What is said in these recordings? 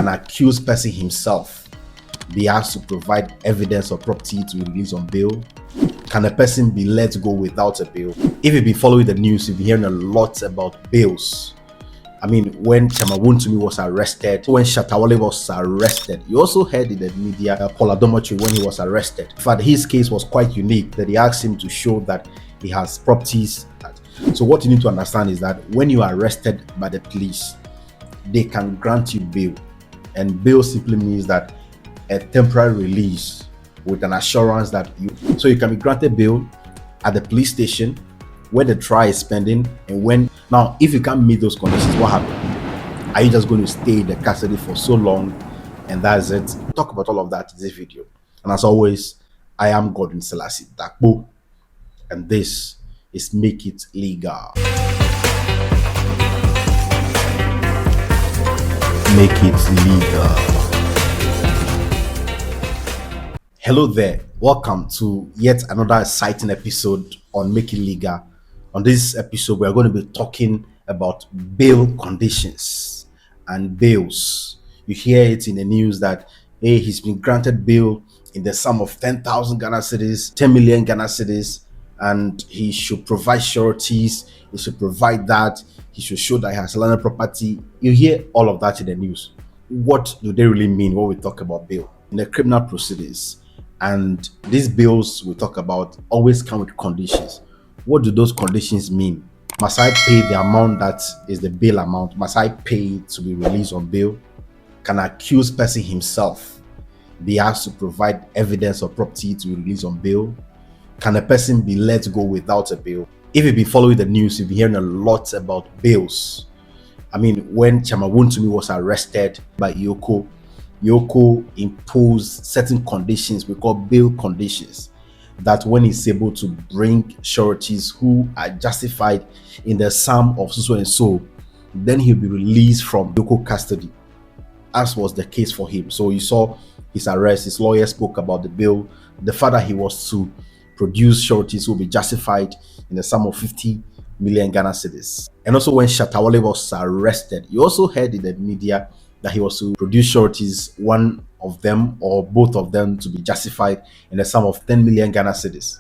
Can accused person himself be asked to provide evidence of property to be released on bail? Can a person be let go without a bail? If you've been following the news, you've been hearing a lot about bails. I mean, when Chamawontumi was arrested, when Shatawale was arrested, you also heard in the media Paul Adomochi when he was arrested. In fact, his case was quite unique, that he asked him to show that he has properties. So what you need to understand is that when you are arrested by the police, they can grant you bail. And bail simply means that a temporary release with an assurance that you can be granted bail at the police station where the trial is pending. And now if you can't meet those conditions, what happens? Are you just going to stay in the custody for so long and that's it? We'll talk about all of that in this video. And as always, I am Godwin Selassie Dakbo, and this is Make It Legal. Make it legal. Hello there, welcome to yet another exciting episode on Make It Legal. On this episode, we are going to be talking about bail conditions and bails. You hear it in the news that he's been granted bail in the sum of 10,000 Ghana cedis, 10 million Ghana cedis, and he should provide sureties, he should provide that, he should show that he has landed property. You hear all of that in the news. What do they really mean when we talk about bail? In the criminal proceedings, and these bills we talk about always come with conditions. What do those conditions mean? Must I pay the amount that is the bail amount? Must I pay to be released on bail? Can accused person himself be asked to provide evidence of property to be released on bail? Can a person be let go without a bail? If you've been following the news, you've been hearing a lot about bails. I mean, when Chamawontumi was arrested by Yoko imposed certain conditions we call bail conditions, that when he's able to bring sureties who are justified in the sum of so and so, then he'll be released from Yoko custody, as was the case for him. So you saw his arrest, his lawyer spoke about the bail, the fact that he was to produce sureties will be justified in the sum of 50 million Ghana cedis. And also when Shatawale was arrested, you also heard in the media that he was to produce sureties, one of them or both of them to be justified in the sum of 10 million Ghana cedis.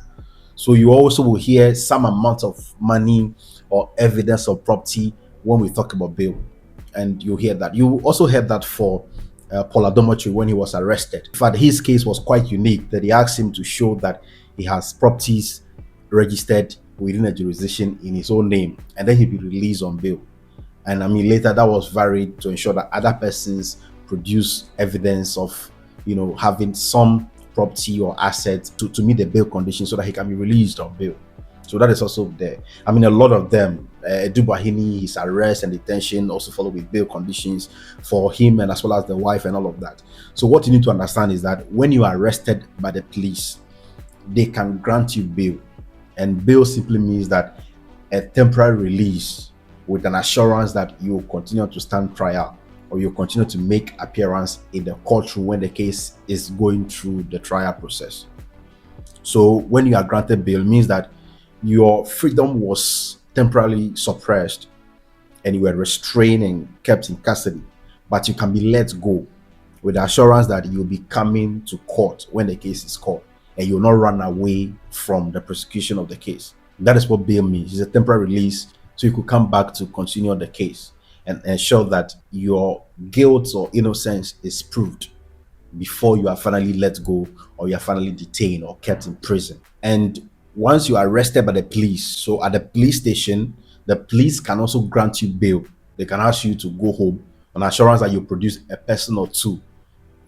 So you also will hear some amount of money or evidence of property when we talk about bail. And you hear that. You also heard that for Paul Adomochi when he was arrested. In fact, his case was quite unique, that he asked him to show that he has properties registered within a jurisdiction in his own name, and then he'll be released on bail. And I mean, later that was varied to ensure that other persons produce evidence of, having some property or assets to meet the bail conditions so that he can be released on bail. So that is also there. I mean, a lot of them, Dubahini, his arrest and detention also follow with bail conditions for him and as well as the wife and all of that. So what you need to understand is that when you are arrested by the police, they can grant you bail. And bail simply means that a temporary release with an assurance that you will continue to stand trial or you continue to make appearance in the courtroom when the case is going through the trial process. So when you are granted bail, it means that your freedom was temporarily suppressed and you were restrained and kept in custody, but you can be let go with the assurance that you'll be coming to court when the case is called and you'll not run away from the prosecution of the case. That is what bail means. It's a temporary release so you could come back to continue the case and ensure that your guilt or innocence is proved before you are finally let go or you are finally detained or kept in prison. And once you are arrested by the police, so at the police station, the police can also grant you bail. They can ask you to go home on assurance that you produce a person or two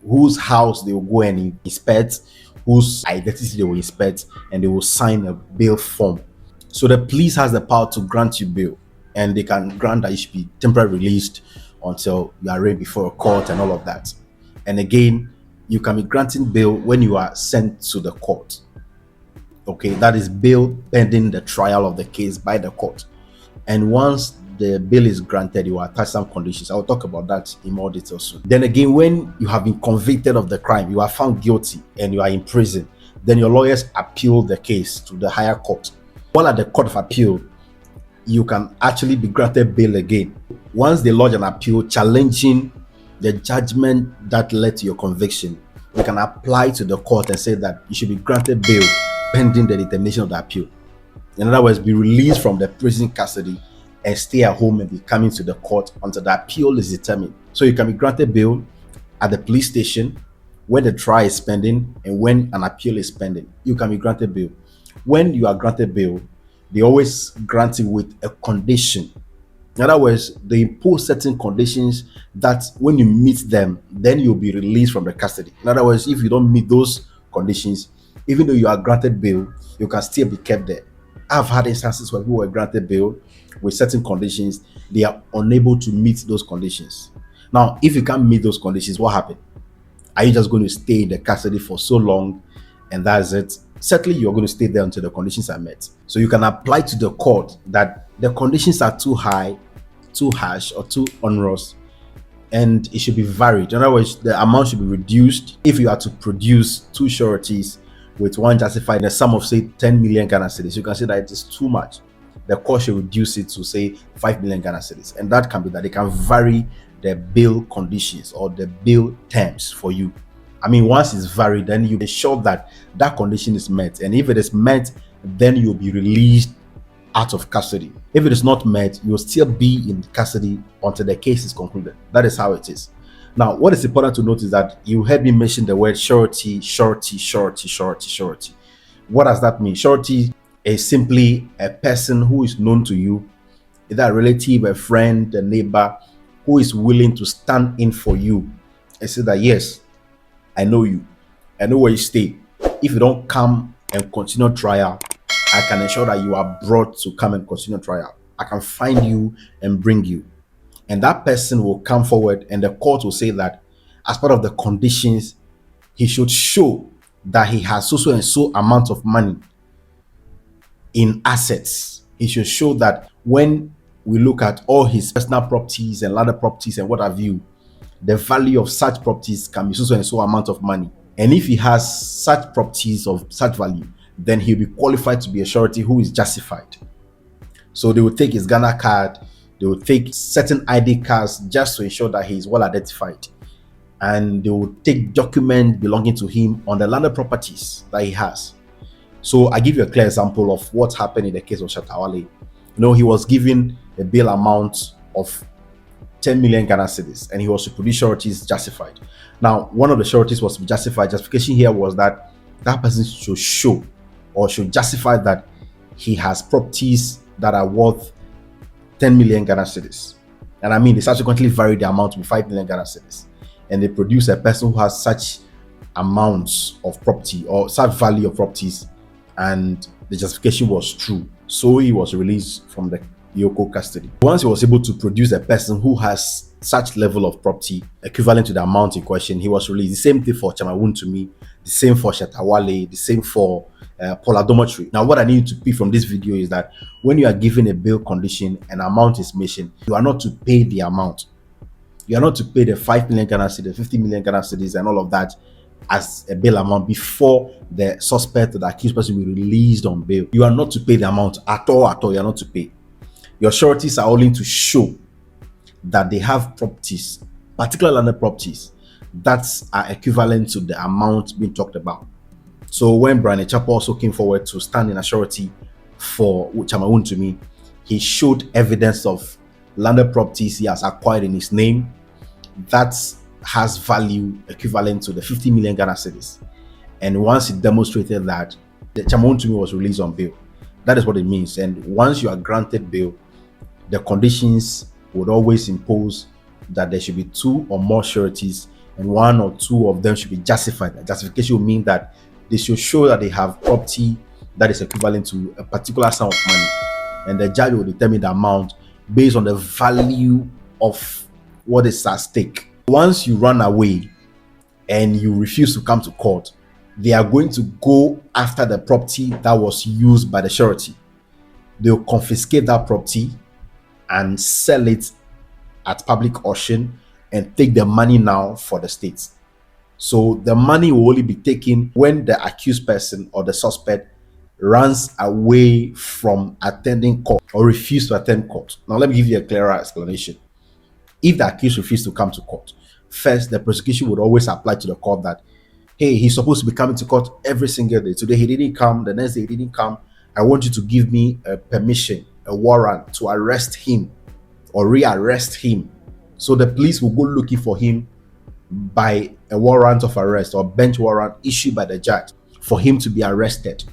whose house they will go and inspect, whose identity they will inspect, and they will sign a bail form. So the police has the power to grant you bail, and they can grant that you should be temporarily released until you are arraigned before a court and all of that. And again, you can be granting bail when you are sent to the court. Okay, that is bail pending the trial of the case by the court. And once the bail is granted, you will attach some conditions. I will talk about that in more detail soon. Then again, when you have been convicted of the crime, you are found guilty and you are in prison, then your lawyers appeal the case to the higher court. While at the court of appeal, you can actually be granted bail again. Once they lodge an appeal challenging the judgment that led to your conviction, you can apply to the court and say that you should be granted bail pending the determination of the appeal. In other words, be released from the prison custody and stay at home and be coming to the court until the appeal is determined. So you can be granted bail at the police station when the trial is pending and when an appeal is pending. You can be granted bail. When you are granted bail, they always grant it with a condition. In other words, they impose certain conditions that when you meet them, then you'll be released from the custody. In other words, if you don't meet those conditions, even though you are granted bail, you can still be kept there. I've had instances where people were granted bail with certain conditions, they are unable to meet those conditions. Now, if you can't meet those conditions, what happened? Are you just going to stay in the custody for so long and that's it? Certainly, you're going to stay there until the conditions are met. So you can apply to the court that the conditions are too high, too harsh, or too onerous, and it should be varied. In other words, the amount should be reduced. If you are to produce two sureties with one justified in a sum of say 10 million Ghana cedis, you can say that it is too much. The court should reduce it to say 5 million Ghana cedis, and that can be that they can vary the bail conditions or the bail terms for you. I mean, once it's varied, then you be sure that that condition is met, and if it is met, then you'll be released out of custody. If it is not met, you'll still be in custody until the case is concluded. That is how it is. Now, what is important to note is that you heard me mention the word surety, surety, surety, surety, surety. What does that mean? Surety is simply a person who is known to you, either a relative, a friend, a neighbor, who is willing to stand in for you and say that, yes, I know you, I know where you stay. If you don't come and continue trial, I can ensure that you are brought to come and continue trial. I can find you and bring you. And that person will come forward and the court will say that as part of the conditions, he should show that he has so and so amount of money in assets. He should show that when we look at all his personal properties and landed properties and what have you, the value of such properties can be so and so amount of money. And if he has such properties of such value, then he'll be qualified to be a surety who is justified. So they will take his Ghana card, they will take certain ID cards just to ensure that he is well identified. And they will take documents belonging to him on the landed properties that he has. So I give you a clear example of what happened in the case of Shatawale. He was given a bail amount of 10 million Ghana cedis and he was to produce sureties justified. Now, one of the sureties was to be justified. Justification here was that that person should show or should justify that he has properties that are worth 10 million Ghana cedis. And I mean, they subsequently varied the amount to 5 million Ghana cedis. And they produce a person who has such amounts of property or such value of properties, and the justification was true. So he was released from the Yoko custody. Once he was able to produce a person who has such level of property equivalent to the amount in question, he was released. The same thing for Chamawun to me, the same for Shatawale, the same for Paula Dormitory. Now, what I need to pick from this video is that when you are given a bail condition, an amount is mentioned, you are not to pay the amount. You are not to pay the 5 million Ghana cedis, 50 million Ghana cedis, and all of that as a bail amount before the suspect or the accused person will be released on bail. You are not to pay the amount at all. You are not to pay. Your sureties are only to show that they have properties, particular landed properties, that are equivalent to the amount being talked about. So when Brian Echapo also came forward to stand in a surety for Chamawun to me, he showed evidence of landed properties he has acquired in his name that has value equivalent to the 50 million Ghana cedis. And once he demonstrated that, the Chamawun to me was released on bail. That is what it means. And once you are granted bail, the conditions would always impose that there should be 2 or more sureties, and 1 or 2 of them should be justified. The justification will mean that they should show that they have property that is equivalent to a particular sum of money, and the judge will determine the amount based on the value of what is at stake. Once you run away and you refuse to come to court, they are going to go after the property that was used by the surety. They will confiscate that property and sell it at public auction and take the money now for the state. So the money will only be taken when the accused person or the suspect runs away from attending court or refuses to attend court. Now let me give you a clearer explanation. If the accused refuses to come to court, first, the prosecution would always apply to the court that, hey, he's supposed to be coming to court every single day. Today he didn't come, the next day he didn't come. I want you to give me a permission, a warrant to arrest him or rearrest him. So the police will go looking for him by a warrant of arrest or bench warrant issued by the judge for him to be arrested.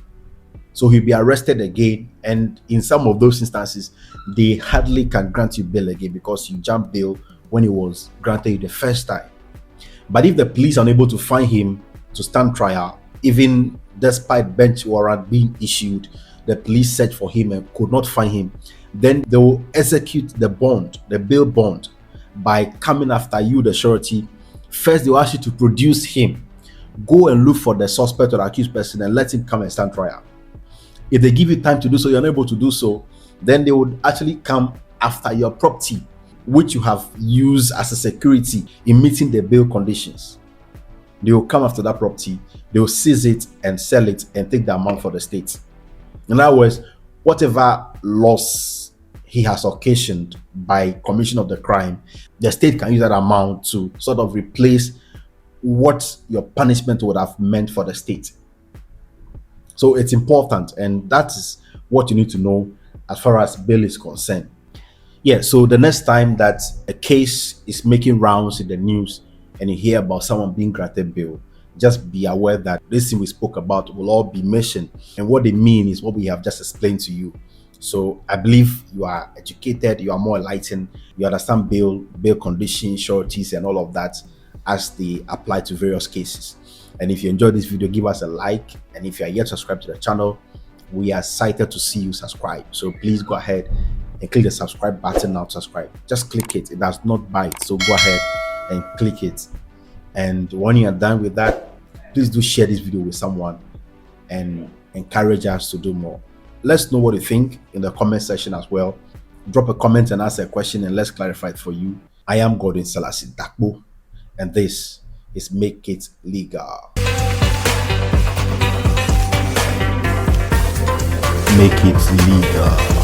So he'll be arrested again, and in some of those instances, they hardly can grant you bail again because you jumped bail when it was granted you the first time. But if the police are unable to find him to stand trial, even despite bench warrant being issued, the police searched for him and could not find him, then they will execute the bond, the bail bond, by coming after you, the surety. First, they will ask you to produce him. Go and look for the suspect or accused person and let him come and stand trial. If they give you time to do so, you're unable to do so, then they would actually come after your property, which you have used as a security in meeting the bail conditions. They will come after that property, they will seize it and sell it and take the amount for the state. In other words, whatever loss he has occasioned by commission of the crime, the state can use that amount to sort of replace what your punishment would have meant for the state. So it's important, and that is what you need to know as far as bail is concerned. Yeah, so the next time that a case is making rounds in the news and you hear about someone being granted bail, just be aware that this thing we spoke about will all be mentioned, and what they mean is what we have just explained to you. So I believe you are educated, you are more enlightened, you understand bail conditions, sureties, and all of that as they apply to various cases. And if you enjoyed this video, give us a like, and if you are yet subscribed to the channel, we are excited to see you subscribe. So please go ahead and click the subscribe button now to subscribe. Just click it, it does not bite, so go ahead and click it. And when you are done with that, please do share this video with someone and encourage us to do more. Let's know what you think in the comment section as well. Drop a comment and ask a question and let's clarify it for you. I am Godwin Selassie Dakbo, and this is Make It Legal. Make it legal.